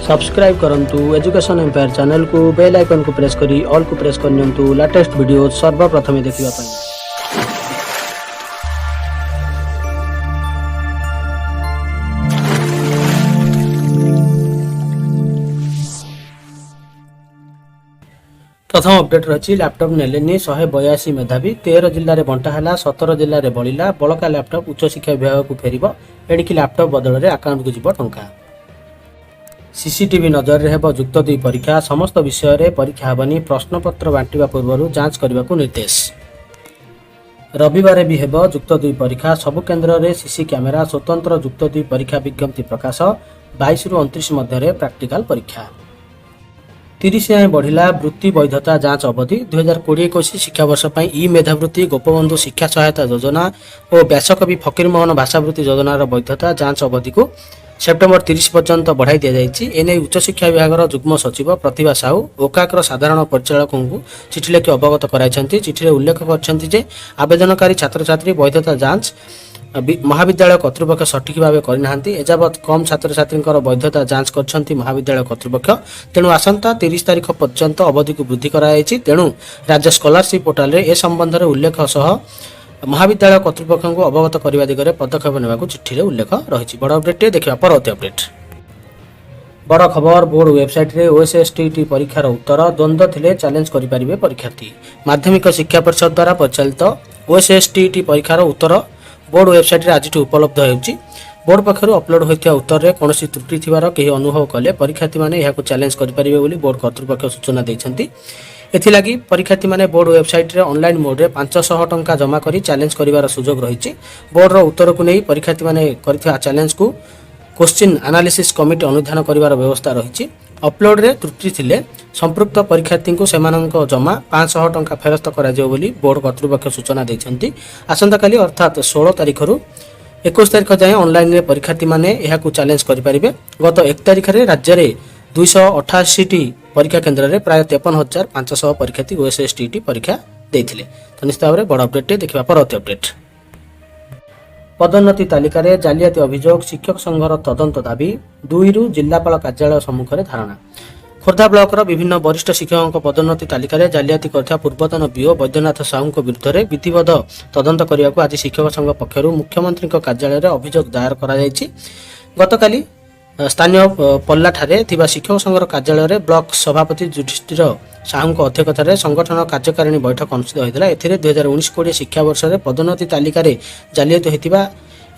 Subscribe करंतु education empire channel को bell icon को प्रेस करी ऑल को प्रेस करनियंतु लेटेस्ट वीडियो सर्वप्रथम देखिबा पई। प्रथम अपडेट रही लैपटॉप नेलेनी 182 मेधावी 13 जिले में बंटा है 17 जिले में बढ़ला बड़का लैपटॉप उच्च शिक्षा विभाग को फेर एणिकी लैपटॉप बदल में आकाउंट को जीव टंका। सीसीटीवी नजर में हेब जुक्त 2 परीक्षा समस्त विषय में परीक्षा हेबनी प्रश्नपत्र बांटा पूर्व जांच करने को निर्देश। रविवार भी हेब जुक्त 2 परीक्षा सबु केन्द्र में सीसी कैमेरा स्वतंत्र जुक्त 2 परीक्षा विज्ञप्ति प्रकाश 22 रु 29 मध्य प्रैक्टिकल परीक्षा। 30 जाए बढ़ला वृत्ति वैधता जांच अवधि 2020-21 शिक्षावर्ष पर ई मेधावृत्ति गोपबंधु शिक्षा सहायता योजना और व्यासकवि फकीरमोहन भाषावृत्ति योजनार वैधता जांच अवधि को सेप्टेम्बर 30 पर्यंत बढ़ाई दि जाएगी। एने उच्च शिक्षा विभाग जुग्म सचिव प्रतिभा साहू ओकाकर साधारण परिचालकों को चिठी लिखि अवगत कराई। चिठी उल्लेख कर आवेदनकारी छात्र छात्री वैधता जांच महाविद्यालय कर्तृपक्ष सठिक भाव करना एजावत कम छात्र छात्री वैधता जांच कर महाविद्यालय कर्तृपक्ष। तेणु आसंता 30 तारीख पर्यंत अवधि को वृद्धि कराई। तेणु राज्य स्कॉलरशिप पोर्टाल ए संबंध में उल्लेख सह महाविद्यालय कर्तृपक्ष को अवगत करने दिगरे पदक्षेप नेबाकू चिठी रे उल्लेख रही। बड़ अपडेट देखा परवर्ती अपडेट। बड़ खबर बोर्ड वेबसाइट रे ओएसएसटीटी परीक्षार उत्तर द्वंद्व थिले चैलेंज करिपारिबे परीक्षार्थी। माध्यमिक शिक्षा परिषद द्वारा परिचालित ओएसएसटीटी परीक्षार उत्तर बोर्ड वेबसाइट रे आज उपलब्ध होउची। बोर्ड पक्षर अपलोड होता उत्तर में कौन त्रुटि थिबार केही अनुभव कले परीक्षार्थी माने यहां चैलेंज करिपारिबे बोली बोर्ड कर्तृपक्ष सूचना दैछंती। एथिलागी परीक्षार्थी माने बोर्ड वेबसाइट रे ऑनलाइन मोड रे 500 टंका जमा करी चैलेंज करिवार सुजोग रही। बोर्ड रो उत्तर को नहीं परीक्षार्थी माने करिथिबा चैलेंज को क्वेश्चन एनालिसिस कमिटी अनुधान करिवार व्यवस्था रही। अपलोड रे त्रुटि थिले संपृक्त परीक्षार्थी को सेमानंक जमा 500 टंका फेरस्त करा जिवो बोली बोर्ड कर्तृपक्ष सूचना दैछंती। आसंता काली अर्थात 16 तारीख रु 21 तारीख जाए ऑनलाइन रे परीक्षार्थी माने यहाकू चैलेंज करिपारिबे। गत 1 तारीख रे राज्य रे 288 परीक्षा केन्द्र में प्राय 53,500 परीक्षार्थी ओएसएसटीटी परीक्षा देथिले। तो निश्चित भाव में बड़ अपडेट देखा परवर्ती अपडेट। पदोन्नति तालिका रे जालियाती अभियोग शिक्षक संघर तदंत दाबी 2 रु जिलापाल कार्यालय सम्मुख में धारणा। खोर्धा ब्लॉक विभिन्न वरिष्ठ शिक्षकों पदोन्नति तालिका रे जालियाती करथिबा पूर्वतन बीओ वैद्यनाथ साहू विरुद्ध में विधिवत तदंत करने को आज शिक्षक संघ पक्षर मुख्यमंत्री कार्यालय में अभियोग दायर कर गतकाली स्थानीय पल्ला ठारे थिबा शिक्षक संघर कार्यालय में ब्लॉक सभापति युधिष्ठिर साहू अध्यक्षतार संगठन कार्यकारिणी बैठक अनुष्ठित होता। एथिरे 2019-20 शिक्षावर्ष में पदोन्नति तालिका रे जालियाती होइतिबा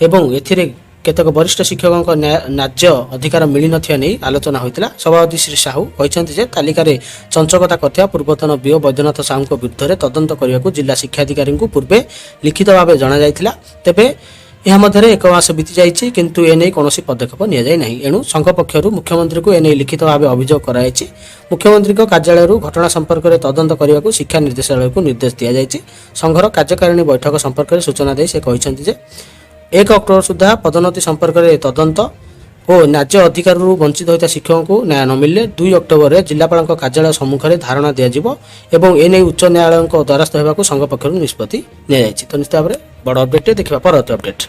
एवं एथिरे केतक वरिष्ठ शिक्षकों न्याय्य अधिकार मिली नथिया नहीं आलोचना होता। सभापति श्री साहू कहते तालिका रे चंचकता करथिबा पूर्वतन बीओ वैद्यनाथ साहू विरुद्ध में तदंत करने को जिला शिक्षाधिकारी को पूर्वे लिखित भाव जना जाइथिला। तेबे यह मध्य 1 मास बीती जाइछि किंतु एने कौन पदक्षेप निया नहीं। एणु संघ पक्षर मुख्यमंत्री को एने लिखित भाव अभियोग कराई। मुख्यमंत्री कार्यालय घटना संपर्क में तदंत करने को शिक्षा निर्देशालय को निर्देश दि जाइछि। संघर कार्यकारिणी बैठक संपर्क में सूचना दे से कहते 1 अक्टोबर सुधा पदोन्नति संपर्क में तदंत और न्याय्य अधिकार वंचित होता शिक्षकों को न्याय न मिले 2 अक्टोबर में जिलापाल कार्यालय सम्मुख में धारणा दिज्व और एने उच्च न्यायालय द्वारस्थ होगा संघ पक्ष निष्पत्ति नि। तो निश्चित भाव में बड़ अपडेट देखा परवर्ती अपडेट।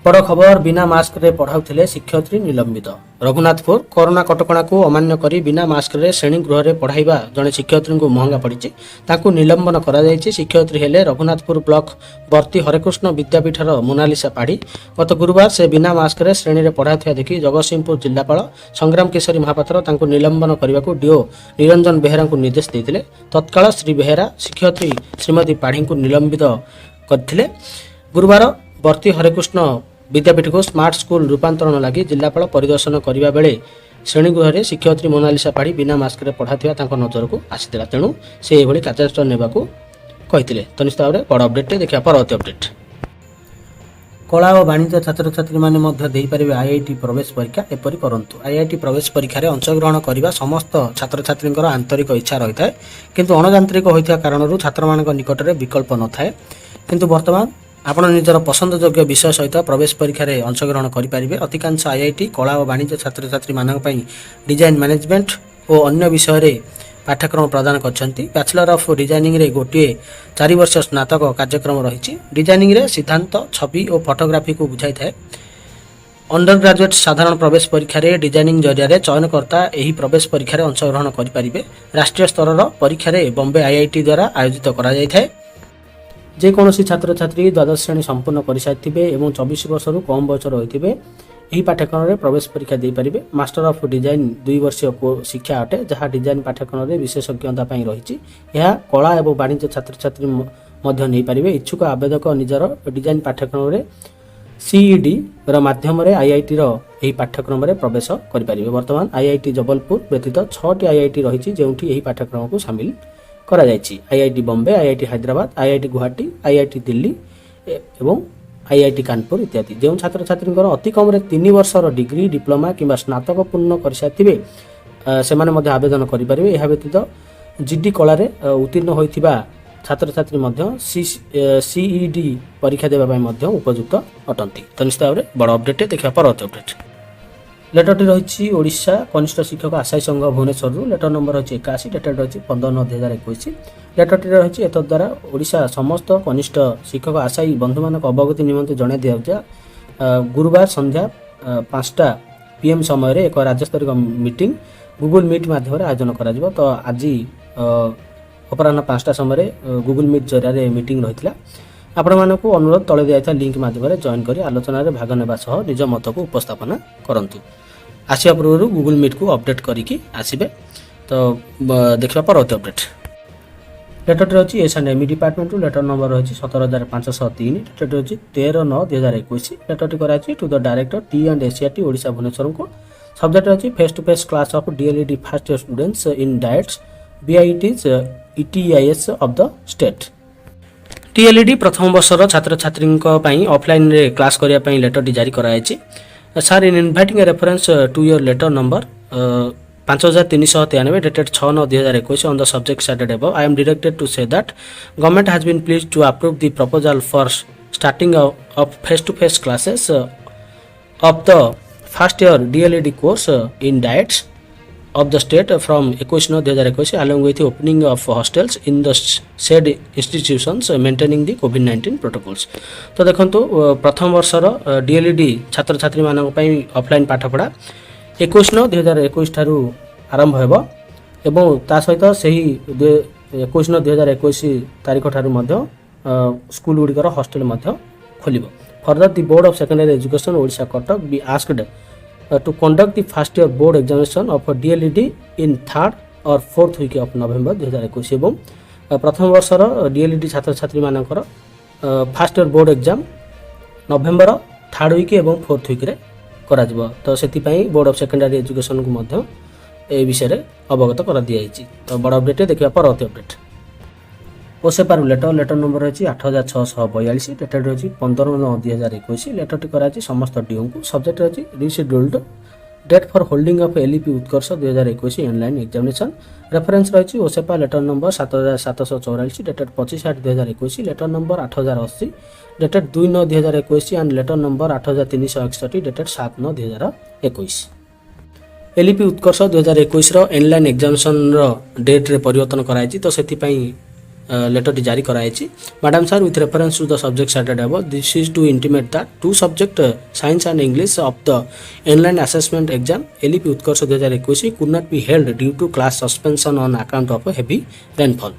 बड़ खबर बिना मास्क रे पढ़ाउथिले शिक्षयित्री निलंबित। रघुनाथपुर कोरोना कटकणा को अमान्य करी बिना मास्क रे श्रेणी गृह रे पढ़ाइबा जड़े शिक्षयित्री को महंगा पड़ी ताकू निलंबन करा जायछि। शिक्षयित्री हेले रघुनाथपुर ब्लॉक वर्ती हरेकृष्ण विद्यापीठर मोनालिसा पाढ़ी। गत गुरुवार से बिना मास्क रे श्रेणी रे पढ़ाउथिया देखि जगतसिंहपुर जिलापाल संग्राम केशरी महापात्र तांको निलंबन करने को डीओ निरंजन बेहेरा को निर्देश देथिले। तत्काल श्री बेहेरा शिक्षयित्री श्रीमती पाढ़ी को निलंबित करथिले। गुरुवार वर्ती हरेकृष्ण विद्यापीठ को स्मार्ट स्कूल रूपांतरण लगी जिलापाल परिदर्शन करने बेले श्रेणीगृह में शिक्षयित्री मोनालिसा पाढ़ी बिना मास्क पढ़ाथिबा तांको नजर को आसीथिला। तेणु से एभली कार्यानुष्ठान नेबाकू कहिथिले। तो निश्चित भाव में बड़ अपडेट देखा परवर्ती अपडेट। कला और वाणिज्य छात्र छात्री माने मध्य देई परिबे आईआईटी प्रवेश परीक्षा। एपरि करंतु आईआईटी प्रवेश परीक्षा रे अंशग्रहण करबा समस्त छात्र छात्रींकर आंतरिक इच्छा रही है किंतु अणजांत्रिक होइथिबा कारणरू छात्र मानक निकट में विकल्प न थाए। किंतु वर्तमान आपण निजर पसंद योग्य विषय सहित प्रवेश परीक्षा रे अंशग्रहण करें। अधिकांश आईआईटी कला और वाणिज्य छात्र छात्री मानक पई डिजाइन मैनेजमेंट और अन्य विषय रे पाठ्यक्रम प्रदान करछंती। बैचलर ऑफ डिजाइनिंग रे गोटे 4 वर्ष स्नातक कार्यक्रम रही। डिजाइनिंग रे सिद्धांत छवि और फोटोग्राफी को बुझाई थाए। अंडर ग्रेजुएट साधारण प्रवेश परीक्षा रे डिजाइनिंग जरिया चयनकर्ता यही प्रवेश परीक्षा रे अंशग्रहण करें। राष्ट्रीय स्तर परीक्षा रे बॉम्बे आईआईटी द्वारा आयोजित करा जायଥାଏ। जेकोसी छात्र छात्री द्वादश श्रेणी संपूर्ण कर सारी और 24 वर्ष कम बयस रही यही पाठ्यक्रम में प्रवेश परीक्षा दे पारे। मास्टर ऑफ डिजाइन 2 वर्षीय शिक्षा अटे जहाँ डिजाइन पाठ्यक्रम में विशेषज्ञता रही। यह कला और वाणिज्य छात्र छात्री नहीं पारे। इच्छुक आवेदक निजर डिजाइन पाठ्यक्रम में सीईडी माध्यम आईआईटी यही पाठ्यक्रम में प्रवेश करें। वर्तमान आईआईटी जबलपुर व्यतीत 6टी आईआईटी रही जो यही पाठ्यक्रम को सामिल करा जायछि। IIT Bombay, IIT Hyderabad, IIT Guwahati, IIT Delhi एवं आईआईटी कानपुर इत्यादि। जो छात्र छात्री अति कम 3 वर्षर डिग्री डिप्लोमा किंवा स्नातक पूर्ण कर सारी से आवेदन करें। यह व्यतीत जीडी कला उत्तीर्ण होइथिबा छात्र छात्री सीईडी परीक्षा देवाई उपयुक्त अटंती। तो निश्चित भाव में बड़ अपडेट देखा परवर्ती अपडेट। लेटरटी रही ओडिशा कनिष्ठ शिक्षक आशायी संघ भुवनेश्वर। लेटर नंबर रही 81, डेटेड रही 15/9/2021। लेटरटी रही एतद्वारा ओडिशा समस्त कनिष्ठ शिक्षक आशायी बंधु मान अवगति निमंत्रण जणाई दिया। गुरुवार संध्या 5टा PM समय एक राज्यस्तरीय मीटिंग गूगल मीट माध्यम आयोजन करा। तो आज अपराह 5टा समय गूगल मीट जरिया मीटिंग रही। आपण मानक अनुरोध तले दिया लिंक माध्यम जॉइन कर आलोचना भाग नेबा सह निज मत को उपस्थापना करंतु। आसिया पूर्व गूगल मीट को अपडेट करिकी आसीबे। तो देखा परवर्ती अपडेट। लेटर रही एसएनएमई डिपार्टमेंट। लेटर नंबर रही 17,503। डेट रही 13/9/2021। लेटरटी कराई to the director T&ACRT Odisha Bhubaneswar को। सब्जेक्ट रही face to face class of DElEd first year students in DIETs BITEs ETIS of the state. DElEd प्रथम वर्षर छात्र छात्री ऑफलाइन रे क्लास करने लेटर जारी कराई। Sir in inviting reference to your letter number 5393 dated 6/9/2021 on the subject stated above, I am directed to say that government has been pleased to approve the proposal for starting of face-to-face classes of the first year DLED course in diets of the state from 21/9/2021 along with the opening of hostels in the said institutions maintaining the COVID-19 protocols। तो देखंतु प्रथम वर्षर DLED छात्र छात्री मानक पई offline पाठ पढ़ा 21/9/2021 ठारू आरंभ हेबो एवं ता सहित सही 21/9/2021 तारीख ठारू मध्य स्कूल गुडिकर हॉस्टल मध्य खोलिबो। Further the board of secondary education Odisha Cuttack be asked to conduct the first year board examination of DLED in 3rd or 4th week of November 2021 एवं प्रथम वर्षर DLED छात्र छात्री मानकर फर्स्ट इयर बोर्ड एग्जाम नवेम्बर 3rd week एवं 4th week रे करा जिवो। तो सेति पई बोर्ड ऑफ सेकेंडरी एजुकेशन को मध्य ए विषय रे अवगत करा दिया जायछि। तो बड़ अपडेट देखिया परवर्ती अपडेट। ओसेपार लेटर नंबर रही 8642। डेटेड रही 15/9/2021। लेटरटी कराई समस्त डीओ को। सब्जेक्ट रही rescheduled date for holding of LEP Utkarsh 2021 online examination. Reference रही OSEPA letter number 7744 dated 25/8/2021। Letter number 8080 dated 2/9/2021 and letter number 8361 dated 7/9/2021। LEP Utkarsh 2021 online examination date रे परिवर्तन कराई। तो सेति लेटर जारी कराई। Madam sir with reference to the subject started above this is to intimate that two subject science and English of the online assessment exam LEP Utkarsh 2021 could not be held due to class suspension on account of heavy rainfall.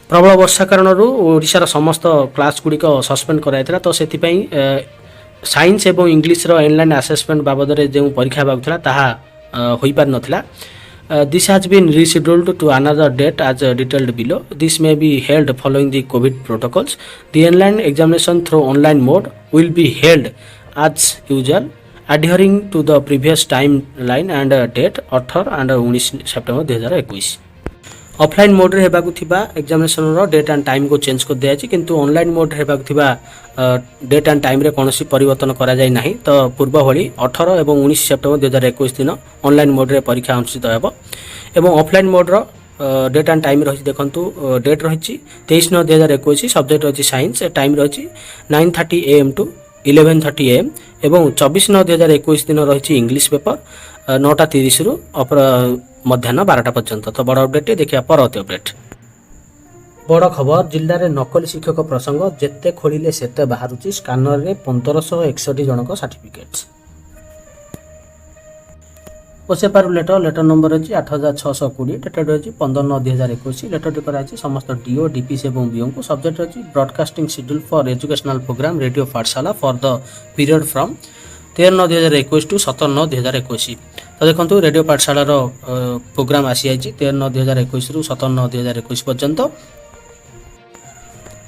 प्रबल वर्षा कारण ओडिशार समस्त class गुड़िक suspend कराइला। तो से science एवं English online assessment बाबद जो परीक्षा होगा ताहा होई पार नथिला। This has been rescheduled to another date as detailed below. This may be held following the COVID protocols. The online examination through online mode will be held as usual, adhering to the previous timeline and date 18 and 19 September 2021. Offline mode रे हेबाकु थिबा examination रो date and time को change कर दिया अछि किंतु online mode रे हेबाकु थिबा डेट एंड टाइम रे कोनोसी परिवर्तन करा जाय नाही। तो पूर्व भली 18 एवं 19 सेप्टेम्बर 2021 दिन ऑनलाइन मोड रे परीक्षा अनुष्ठित हेबो एवं ऑफलाइन मोड रो डेट एंड टाइम रही देखंतु डेट रही 23/9/2021 सब्जेक्ट रही साइंस टाइम रही 9:30 AM to 11:30 AM एवं 24/9/2021 दिन रही इंग्लिश पेपर 9:30 रु मध्याह्न 12टा पर्यंत। तो बड़ अपडेट देखिए परवर्ती अपडेट। बड़ खबर जिले में नकली शिक्षक प्रसंग जेते खोलिले सेते बाहरुची स्कानर रे 1561 जनक सर्टिफिकेट्स। ओसेपारू लेटर लेटर नंबर अछि 8620 डेटेड अछि 15/9/2021 लेटरटी कराइछि समस्त डीओ डीपीसी एवं बीओ को सब्जेक्ट अछि broadcasting schedule for educational programme radio Pathshala for the period from 13/9/2021 to 17/9/2021 तो देखंतु रेडियो पाठशाला रो प्रोग्राम आसी आइछि 13/9/2021 रु 17/9/2021 पर्यंत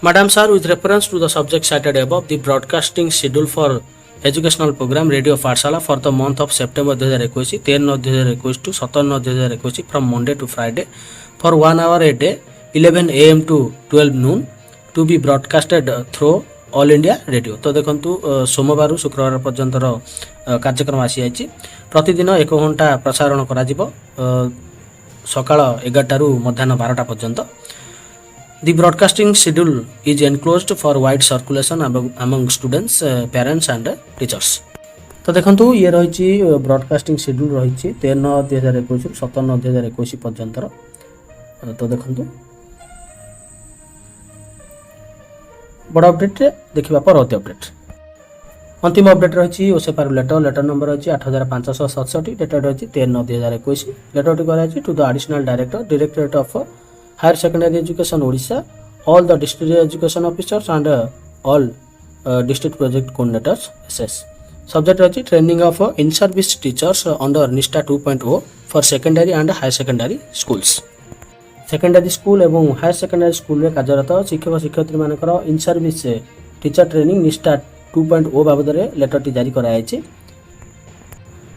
Madam sir, with reference to the subject cited above, the broadcasting schedule for educational program Radio Pathshala for the month of September 2021, 13/9/2021 to 17/9/2021 from Monday to Friday for 1 hour a day, 11 a.m. to 12 noon to be broadcasted through All India Radio. तो देखंतु सोमवार शुक्रवार पर्यंतर कार्यक्रम आसी आइछि प्रतिदिन 1 घंटा प्रसारण करा जिवो सकाळ 11 रु मध्याह्न 12टा पर्यंत The broadcasting schedule is enclosed for wide circulation among students, parents and teachers. तो देखंतु ये रही ब्रॉडकास्टिंग शेड्यूल रही 13/9/2021 रु 17/9/2021 पर्यंतर तो देखंतु बड़ अपडेट देखिबा पर अति अपडेट अंतिम अपडेट रही ओसेपारू लेटर लेटर नंबर रही 8567 डेटेड रही 13/9/2021 लेटर कराई to the additional director directorate of Higher Secondary Education Odisha, all the district education officers and all district project coordinators SS. Subject रही training of in-service teachers under NISTA 2.0 for secondary and higher secondary schools. Secondary school एवं higher secondary school रे कार्यरत शिक्षक शिक्षयित्री मानकर in-service teacher training NISTA 2.0 बाबद letter टी जारी कराई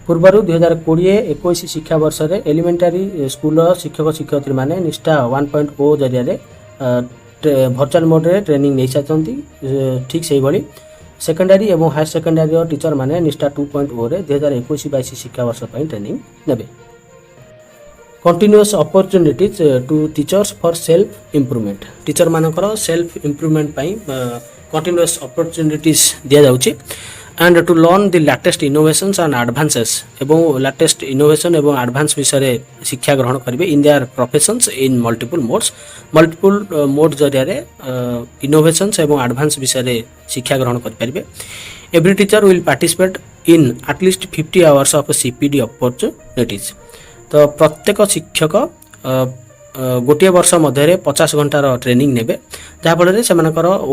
पूर्वर 2020-21 शिक्षा वर्ष में एलिमेंटारी स्कूल शिक्षक शिक्षयित्री माने निष्ठा 1.0 जरिया वर्चुअल मोड रे ट्रेनिंग नहीं सारी ठीक से भाई सेकेंडरी एवं हायर सेकेंडरी टीचर माने निष्ठा 2.0 रे 2021-22 शिक्षा वर्ष ट्रेनिंग नेबे continuous opportunities to teachers for self improvement teacher मानकर सेल्फ इम्प्रूवमेंट कंटिन्यूअस अपॉर्चुनिटीज दिया जाउची and to learn the latest innovations and advances एवं latest innovation एवं advance विषय शिक्षा ग्रहण करेंगे in their professions in multiple mode जरिया innovations एवं advance विषय शिक्षा ग्रहण करेंगे every teacher will participate in at least 50 hours of CPD opportunities तो प्रत्येक शिक्षक गोटे वर्ष मध्य 50 घंटार ट्रेनिंग नेबे जहाँफल से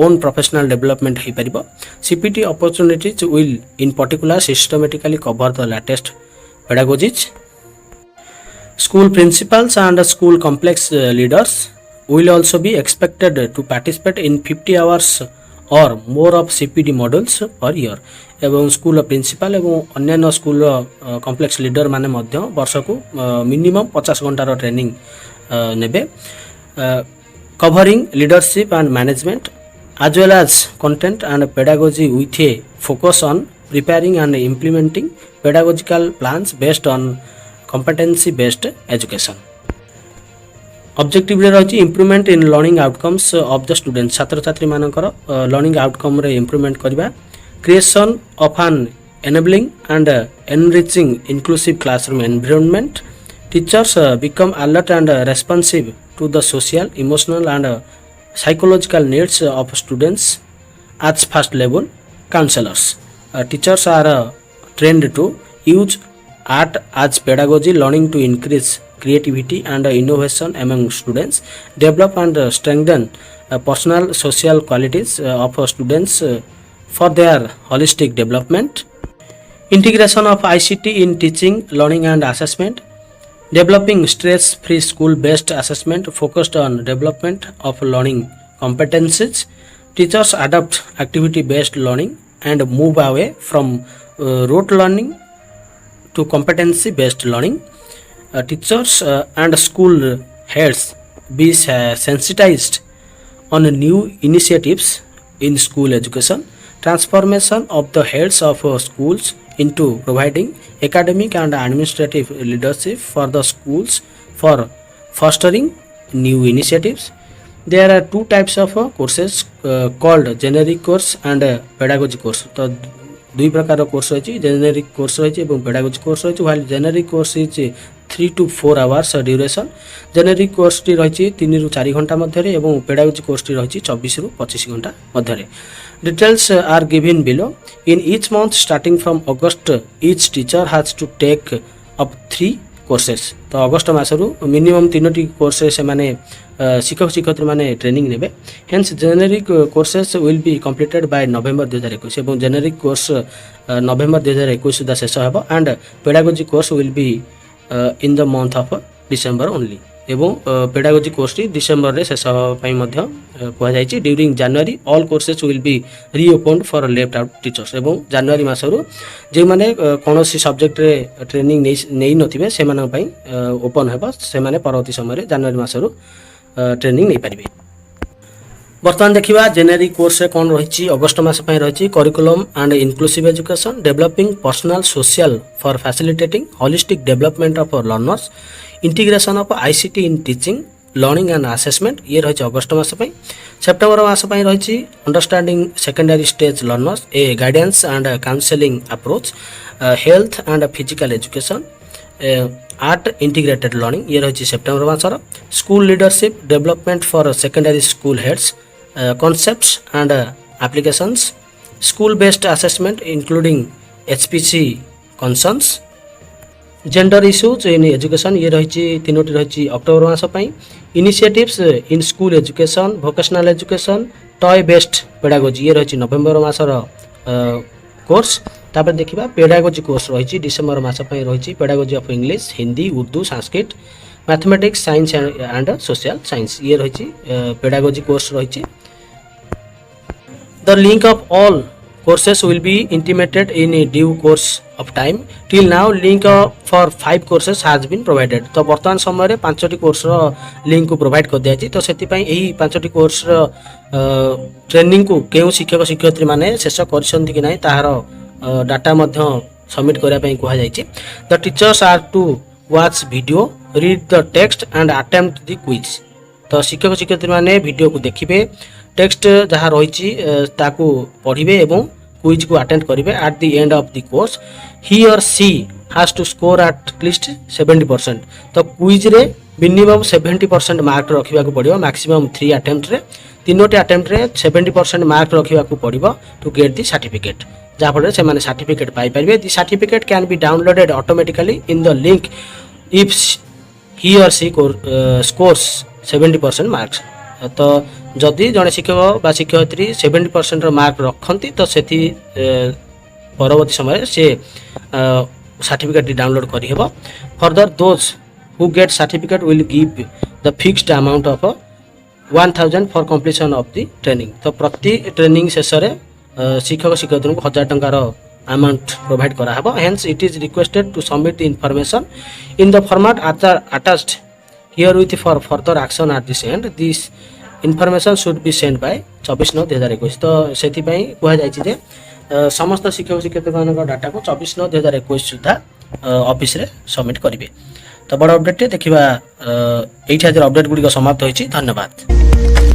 ओन प्रोफेशनल डेवलपमेंट हो पार CPT opportunities will in particular systematically cover the latest pedagogies school principals and school complex leaders will also be expected to participate in 50 hours or more of CPD modules per year एवं school principal एवं अन्य school complex leader माने मध्य वर्ष को minimum 50 घंटार training नेबे covering leadership and management as well as content and pedagogy with a focus on preparing and implementing pedagogical plans based on competency based education. Objective रे रही improvement in learning outcomes of the students छात्र छात्री मानकर learning outcome रे improvement करबा creation of an enabling and enriching inclusive classroom environment teachers become alert and responsive to the social, emotional and psychological needs of students at first level. Counselors teachers are trained to use art as pedagogy learning to increase creativity and innovation among students develop and strengthen personal social qualities of students for their holistic development. Integration of ICT in teaching learning and assessment developing stress-free school-based assessment focused on development of learning competencies. Teachers adopt activity-based learning and move away from rote learning to competency-based learning. Teachers and school heads be sensitized on new initiatives in school education. Transformation of the heads of schools into providing academic and administrative leadership for the schools for fostering new initiatives. There are two types of courses called generic course and pedagogy course. तो दुई प्रकार course रही generic course रही pedagogy course रही while generic course is 3 to 4 hours duration generic course T रही 3 ରୁ 4 घंटा मध्य एवं पेडागोजी कोर्स टी रही 24 ରୁ 25 घंटा मध्य Details are given below. In each month starting from August, each teacher has to take of 3 courses तो August मासरू minimum 3टी कोर्स से माने शिक्षक शिक्षयित्री माने ट्रेनिंग नेबे hence generic courses will be completed by November 2021 एवं जेनेरिक कोर्स नवेम्बर 2021 सुधा शेष हेबो and pedagogy course will be in the month of December only एवं पेडागोजी कोर्स टी डिसेंबर रे शेष पई मध्य कुआ जायछि during January all courses will be reopened for left out teachers एवं जनवरी मासरू जे माने कोनोसी सब्जेक्ट रे ट्रेनिंग नै नथिबे से माने पई ओपन हेबो से माने परवर्ती समय रे जनवरी मासरू ट्रेनिंग नै परिबे। बर्तमान देखिबा जेनेरिक कोर्स रे कोन रहिछि अगस्त मास पई रहिछि curriculum and inclusive education developing personal social for facilitating holistic development of learners integration of ICT in teaching learning and assessment ये रही अगस्त मास पई। सेप्टेम्बर मास पई रही understanding secondary stage learners a guidance and counselling approach health and physical education art integrated learning ये रही सेप्टेम्बर मासर। School leadership development for secondary school heads concepts and applications school based assessment including HPC concerns gender issues in education ये रही तीनोटी रही October मास पई। Initiatives in school education vocational education toy based pedagogy ये रही नवेम्बर मासर course. तापर देखिबा pedagogy course रही December मास पई रही pedagogy of English Hindi Urdu Sanskrit mathematics science and social science ये रही पेडागोजी कोर्स रही। The link of all courses will be intimated in a due course of time. Till now link for 5 courses has been provided. तो वर्तमान समय रे 5टी course रो link को provide कर दिया छी तो सेति पई एही 5टी कोर्स रो ट्रेनिंग को केउ शिक्षक शिक्षयित्री माने शेष करछन्ती कि नाही ताहार डाटा मध्य सबमिट करिया पई कहया जाय छी। The teachers are to watch video read the text and attempt the quiz. तो शिक्षक शिक्षयित्री माने वीडियो को देखिबे टेक्स्ट जहाँ रही ताकू पढ़िबे एवं क्विज को अटेंड करेंगे at the end of the course he or she has to score at least 70%। तो क्विज रे मिनिमम 70% मार्क रखा पड़ो मैक्सिमम 3 अटेम्प्ट रे 3टी अटेम्प्ट रे 70% मार्क रखा पड़ो टू गेट द सर्टिफिकेट जहाँफल से माने सर्टिफिकेट पाई परिबे। The certificate can be downloaded automatically in the link if he or she scores 70% marks. तो जदि जड़े शिक्षक बा शिक्षयित्री 70% मार्क रखती तो से परवर्ती समय से सर्टिफिकेट डाउनलोड कर further those who get certificate will give the fixed amount of 1000 for completion of the training. तो प्रति ट्रेनिंग शेष शिक्षक शिक्षयित्री को 1000 टंकार अमाउंट प्रोवाइड कराहब। Hence it is requested to submit the information in the format attached here with for further action at this end. This information should be sent by 24/9/2021। तो सेति पई कहया जायछि जे समस्त शिक्षक शिक्षयित्री मानक डाटा को 24/9/2021 सुधा ऑफिस रे सबमिट करिवे। तो बड़ अपडेट देखिबा एठी आज अपडेट गुडी को समाप्त होइछि। धन्यवाद।